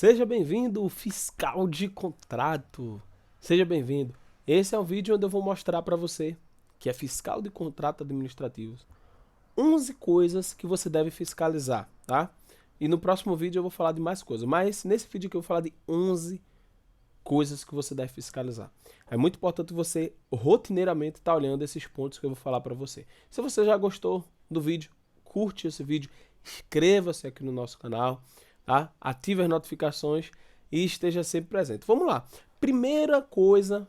Seja bem-vindo, fiscal de contrato. Seja bem-vindo. Esse é um vídeo onde eu vou mostrar para você, que é fiscal de contrato administrativos, 11 coisas que você deve fiscalizar, tá? E no próximo vídeo eu vou falar de mais coisas, mas nesse vídeo aqui eu vou falar de 11 coisas que você deve fiscalizar. É muito importante você rotineiramente estar olhando esses pontos que eu vou falar para você. Se você já gostou do vídeo, curte esse vídeo, inscreva-se aqui no nosso canal, tá? Ative as notificações e esteja sempre presente. Vamos lá. Primeira coisa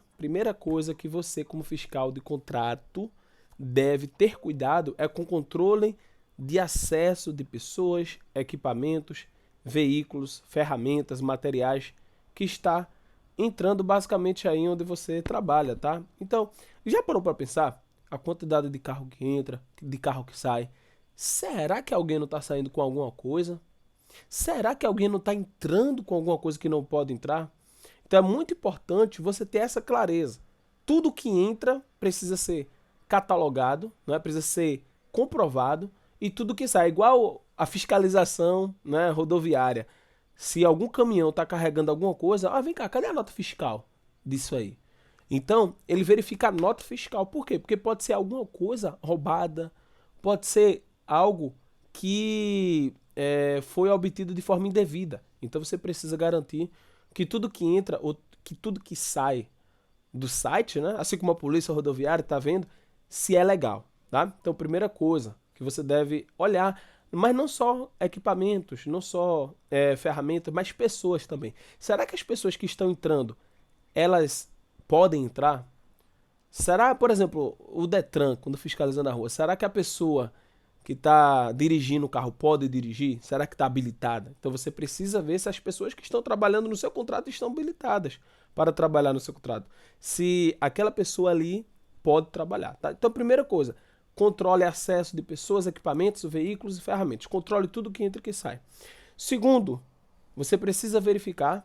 que você, como fiscal de contrato, deve ter cuidado é com o controle de acesso de pessoas, equipamentos, veículos, ferramentas, materiais que está entrando basicamente aí onde você trabalha, tá? Então, já parou para pensar a quantidade de carro que entra, de carro que sai? Será que alguém não está saindo com alguma coisa? Será que alguém não está entrando com alguma coisa que não pode entrar? Então é muito importante você ter essa clareza. Tudo que entra precisa ser catalogado, né? Precisa ser comprovado e tudo que sai, igual a fiscalização, né, rodoviária. Se algum caminhão está carregando alguma coisa, vem cá, cadê a nota fiscal disso aí? Então, ele verifica a nota fiscal. Por quê? Porque pode ser alguma coisa roubada, pode ser algo que foi obtido de forma indevida. Então, você precisa garantir que tudo que entra ou que tudo que sai do site, né, assim como a polícia rodoviária está vendo, se é legal, tá? Então, primeira coisa que você deve olhar, mas não só equipamentos, não só ferramentas, mas pessoas também. Será que as pessoas que estão entrando, elas podem entrar? Será, por exemplo, o Detran, quando fiscaliza na rua, será que a pessoa que está dirigindo o carro pode dirigir? Será que está habilitada? Então você precisa ver se as pessoas que estão trabalhando no seu contrato estão habilitadas para trabalhar no seu contrato. Se aquela pessoa ali pode trabalhar, tá? Então, primeira coisa, controle acesso de pessoas, equipamentos, veículos e ferramentas. Controle tudo que entra e que sai. Segundo, você precisa verificar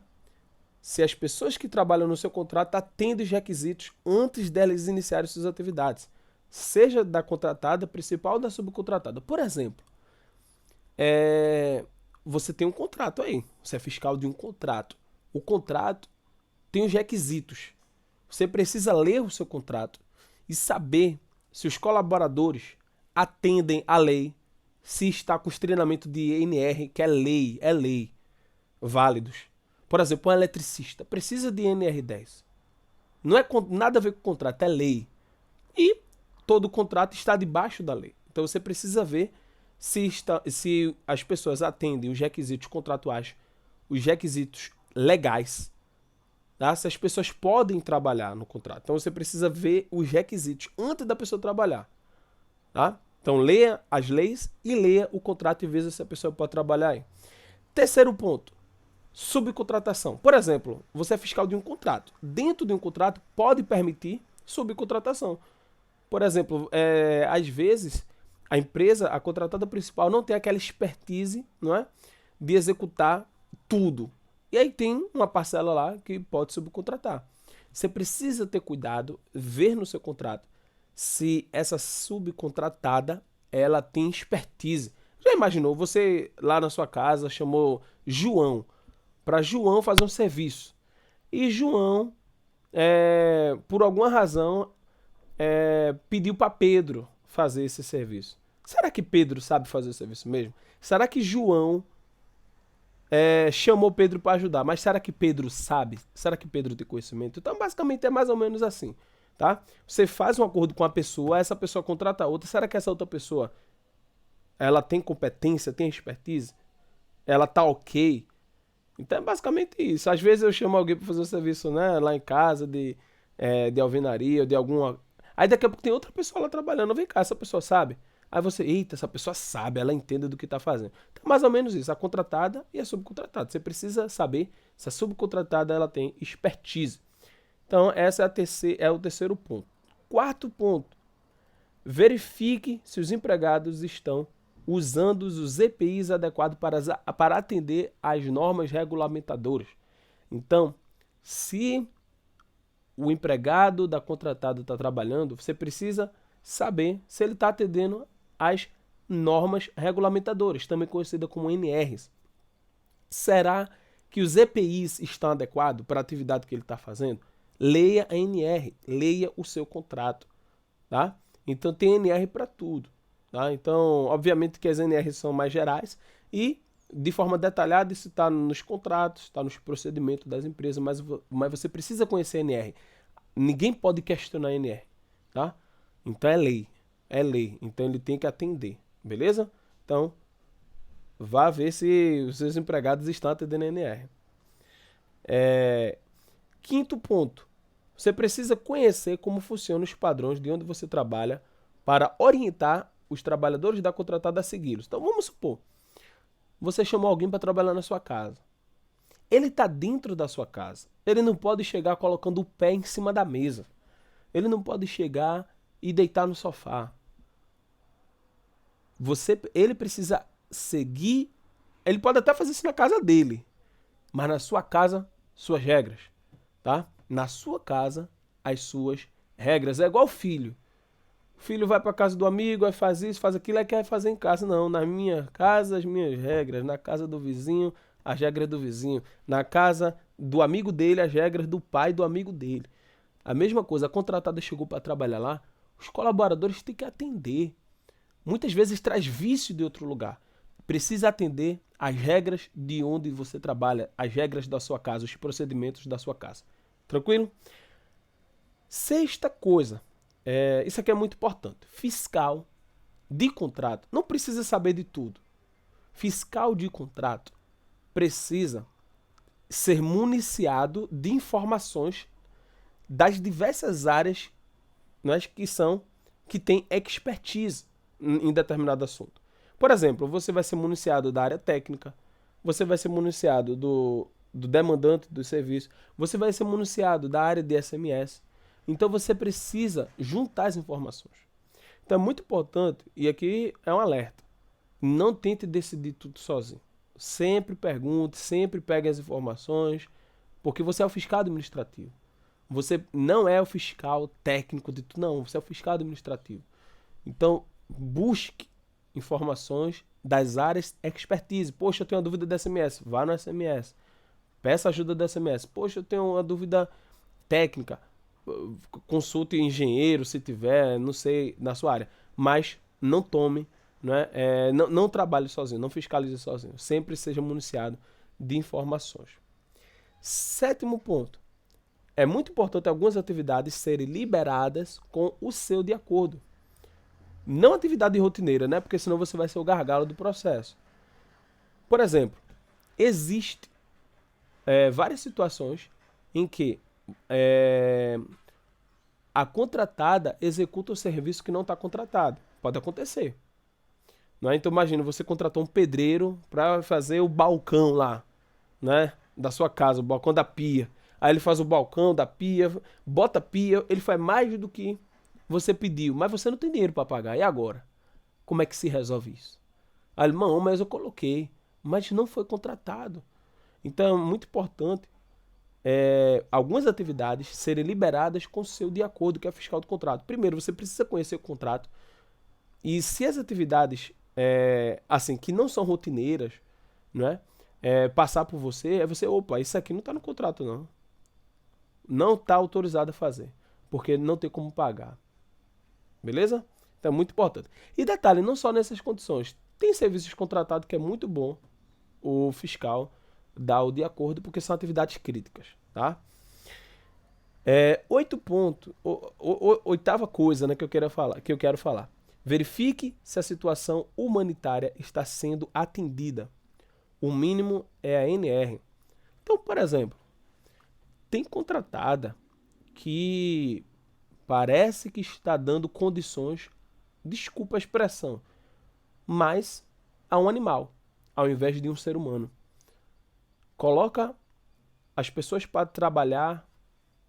se as pessoas que trabalham no seu contrato atendem os requisitos antes delas iniciarem suas atividades, seja da contratada principal ou da subcontratada. Por exemplo, você tem um contrato aí, você é fiscal de um contrato. O contrato tem os requisitos. Você precisa ler o seu contrato e saber se os colaboradores atendem à lei, se está com os treinamentos de NR, que é lei, válidos. Por exemplo, um eletricista precisa de NR10. Não é nada a ver com o contrato, é lei. E todo contrato está debaixo da lei. Então você precisa ver se as pessoas atendem os requisitos contratuais, os requisitos legais, tá? Se as pessoas podem trabalhar no contrato. Então você precisa ver os requisitos antes da pessoa trabalhar, tá? Então leia as leis e leia o contrato e veja se a pessoa pode trabalhar aí. Terceiro ponto, subcontratação. Por exemplo, você é fiscal de um contrato. Dentro de um contrato pode permitir subcontratação. Por exemplo, às vezes a empresa, a contratada principal, não tem aquela expertise, não é, de executar tudo. E aí tem uma parcela lá que pode subcontratar. Você precisa ter cuidado, ver no seu contrato se essa subcontratada ela tem expertise. Já imaginou? Você lá na sua casa chamou João para João fazer um serviço. E João, por alguma razão, pediu para Pedro fazer esse serviço. Será que Pedro sabe fazer o serviço mesmo? Será que João chamou Pedro para ajudar? Mas será que Pedro sabe? Será que Pedro tem conhecimento? Então, basicamente, é mais ou menos assim, tá? Você faz um acordo com a pessoa, essa pessoa contrata a outra. Será que essa outra pessoa ela tem competência, tem expertise? Ela tá ok? Então é basicamente isso. Às vezes eu chamo alguém para fazer um serviço, né, lá em casa de alvenaria ou de alguma. Aí daqui a pouco tem outra pessoa lá trabalhando. Vem cá, essa pessoa sabe? Aí você, eita, essa pessoa sabe, ela entende do que está fazendo. Então é mais ou menos isso, a contratada e a subcontratada. Você precisa saber se a subcontratada ela tem expertise. Então essa é o terceiro ponto. Quarto ponto, verifique se os empregados estão usando os EPIs adequados para atender às normas regulamentadoras. Então, se o empregado da contratada está trabalhando, você precisa saber se ele está atendendo às normas regulamentadoras, também conhecida como NRs. Será que os EPIs estão adequados para a atividade que ele está fazendo, leia a NR, leia o seu contrato, tá? Então tem NR para tudo, tá? Então, obviamente que as NRs são mais gerais e de forma detalhada isso está nos contratos, está nos procedimentos das empresas, mas você precisa conhecer a NR. Ninguém pode questionar a NR, tá? Então é lei, então ele tem que atender, beleza? Então, vá ver se os seus empregados estão atendendo a NR. Quinto ponto, você precisa conhecer como funcionam os padrões de onde você trabalha para orientar os trabalhadores da contratada a segui-los. Então vamos supor, você chamou alguém para trabalhar na sua casa. Ele está dentro da sua casa. Ele não pode chegar colocando o pé em cima da mesa. Ele não pode chegar e deitar no sofá. Ele precisa seguir. Ele pode até fazer isso na casa dele, mas na sua casa, suas regras, tá? Na sua casa, as suas regras. É igual filho. O filho vai para casa do amigo, aí faz isso, faz aquilo, aí quer fazer em casa. Não, na minha casa, as minhas regras. Na casa do vizinho, as regras do vizinho. Na casa do amigo dele, as regras do pai do amigo dele. A mesma coisa, a contratada chegou para trabalhar lá, os colaboradores têm que atender. Muitas vezes traz vício de outro lugar. Precisa atender às regras de onde você trabalha, as regras da sua casa, os procedimentos da sua casa. Tranquilo? Sexta coisa, isso aqui é muito importante. Fiscal de contrato não precisa saber de tudo. Fiscal de contrato precisa ser municiado de informações das diversas áreas, né, que tem expertise em determinado assunto. Por exemplo, você vai ser municiado da área técnica, você vai ser municiado do demandante do serviço, você vai ser municiado da área de SMS. Então você precisa juntar as informações. Então é muito importante, e aqui é um alerta, não tente decidir tudo sozinho. Sempre pergunte, sempre pegue as informações, porque você é o fiscal administrativo. Você não é o fiscal técnico de tudo, não, você é o fiscal administrativo. Então, busque informações das áreas expertise. Poxa, eu tenho uma dúvida do SMS, vá no SMS. Peça ajuda do SMS. Poxa, eu tenho uma dúvida técnica, consulte engenheiro se tiver, não sei, na sua área. Mas não tome, não trabalhe sozinho, não fiscalize sozinho. Sempre seja municiado de informações. Sétimo ponto. É muito importante algumas atividades serem liberadas com o seu de acordo. Não atividade rotineira, né? Porque senão você vai ser o gargalo do processo. Por exemplo, existe várias situações em que a contratada executa o serviço que não está contratado. Pode acontecer. Não é? Então imagina, você contratou um pedreiro para fazer o balcão lá, né, da sua casa, o balcão da pia. Aí ele faz o balcão da pia, bota a pia, ele faz mais do que você pediu, mas você não tem dinheiro para pagar. E agora? Como é que se resolve isso? Aí, irmão, mas eu coloquei, mas não foi contratado. Então é muito importante algumas atividades serem liberadas com o seu de acordo, que é fiscal do contrato. Primeiro, você precisa conhecer o contrato. E se as atividades assim, que não são rotineiras, né, passar por você, opa, isso aqui não está no contrato, não. Não está autorizado a fazer, porque não tem como pagar. Beleza? Então é muito importante. E detalhe, não só nessas condições. Tem serviços contratados que é muito bom o fiscal dar o de acordo, porque são atividades críticas, tá? Oitava coisa, né, que eu quero falar. Verifique se a situação humanitária está sendo atendida. O mínimo é a NR. Então, por exemplo, tem contratada que parece que está dando condições, desculpa a expressão, mas a um animal, ao invés de um ser humano. Coloca as pessoas para trabalhar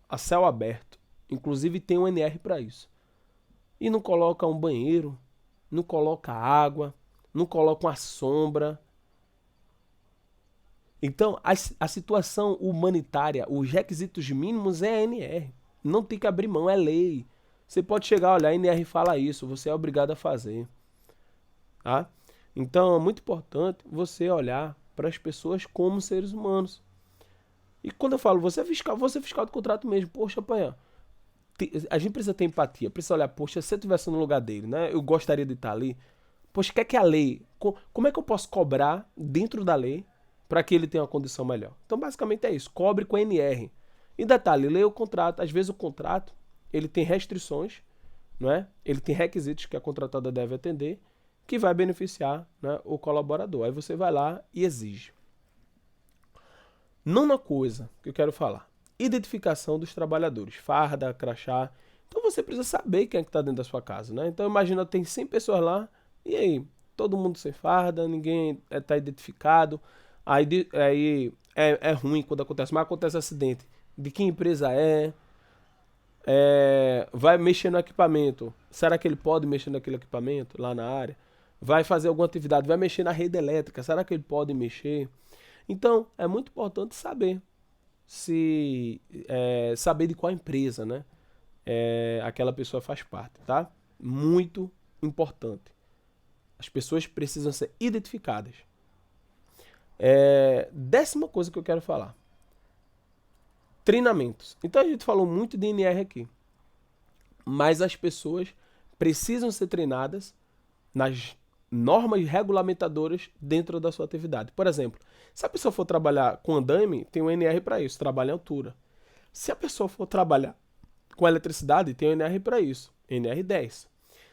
a céu aberto. Inclusive tem um NR para isso. E não coloca um banheiro, não coloca água, não coloca uma sombra. Então, a situação humanitária, os requisitos mínimos é a NR. Não tem que abrir mão, é lei. Você pode chegar, olha, a NR fala isso, você é obrigado a fazer. Tá? Então, é muito importante você olhar para as pessoas como seres humanos. E quando eu falo, você é fiscal do contrato mesmo. Poxa, apanhar. A gente precisa ter empatia, precisa olhar, poxa, se eu estivesse no lugar dele, né? Eu gostaria de estar ali. Poxa, quer que a lei. Como é que eu posso cobrar dentro da lei para que ele tenha uma condição melhor? Então, basicamente é isso. Cobre com a NR. E detalhe, leia o contrato. Às vezes o contrato ele tem restrições, não é? Ele tem requisitos que a contratada deve atender, que vai beneficiar, né, o colaborador. Aí você vai lá e exige. Nona coisa que eu quero falar. Identificação dos trabalhadores. Farda, crachá. Então você precisa saber quem é que está dentro da sua casa, né? Então imagina, tem 100 pessoas lá, e aí? Todo mundo sem farda, ninguém está identificado. Aí é ruim quando acontece, mas acontece acidente. De que empresa vai mexer no equipamento. Será que ele pode mexer naquele equipamento lá na área? Vai fazer alguma atividade, vai mexer na rede elétrica. Será que ele pode mexer? Então, é muito importante saber saber de qual empresa, né? Aquela pessoa faz parte, tá? Muito importante. As pessoas precisam ser identificadas. Décima coisa que eu quero falar. Treinamentos. Então a gente falou muito de NR aqui. Mas as pessoas precisam ser treinadas nas normas regulamentadoras dentro da sua atividade. Por exemplo, se a pessoa for trabalhar com andaime, tem um NR para isso, trabalho em altura. Se a pessoa for trabalhar com eletricidade, tem um NR para isso, NR10.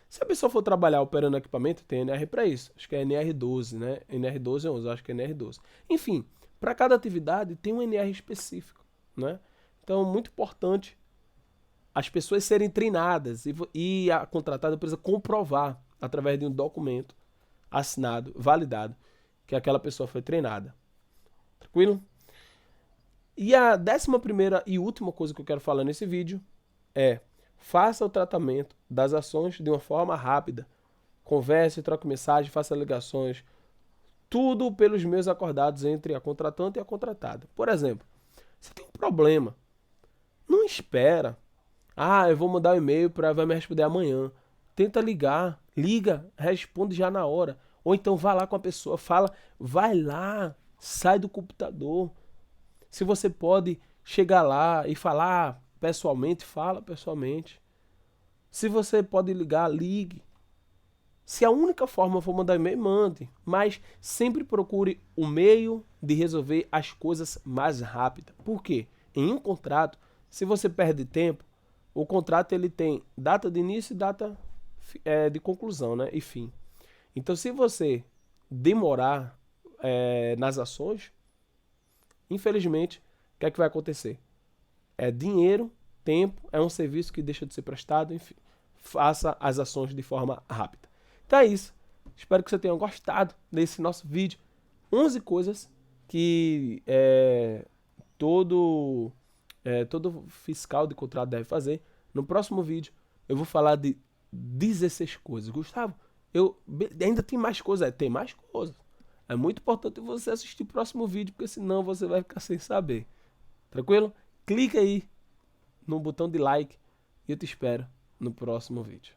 Se a pessoa for trabalhar operando equipamento, tem NR para isso. Acho que é NR12, né? NR12 é 11, acho que é NR12. Enfim, para cada atividade tem um NR específico, né? Então, muito importante as pessoas serem treinadas e a contratada precisa comprovar através de um documento assinado, validado, que aquela pessoa foi treinada. Tranquilo? E a 11ª e última coisa que eu quero falar nesse vídeo é: faça o tratamento das ações de uma forma rápida. Converse, troque mensagem, faça ligações. Tudo pelos meios acordados entre a contratante e a contratada. Por exemplo, você tem um problema. Não espera. Eu vou mandar um e-mail para vai me responder amanhã. Tenta ligar. Liga, responde já na hora. Ou então vá lá com a pessoa, fala, vai lá, sai do computador. Se você pode chegar lá e falar pessoalmente, fala pessoalmente. Se você pode ligar, ligue. Se a única forma for mandar e-mail, mande. Mas sempre procure o meio de resolver as coisas mais rápido. Por quê? Em um contrato, se você perde tempo, o contrato ele tem data de início e data de conclusão, né? E fim. Então, se você demorar nas ações, infelizmente, o que é que vai acontecer? É dinheiro, tempo, é um serviço que deixa de ser prestado, enfim. Faça as ações de forma rápida. Então é isso. Espero que você tenha gostado desse nosso vídeo. 11 coisas que todo fiscal de contrato deve fazer. No próximo vídeo eu vou falar de 16 coisas. Gustavo, ainda tem mais coisas? Tem mais coisas. É muito importante você assistir o próximo vídeo, porque senão você vai ficar sem saber. Tranquilo? Clica aí no botão de like e eu te espero no próximo vídeo.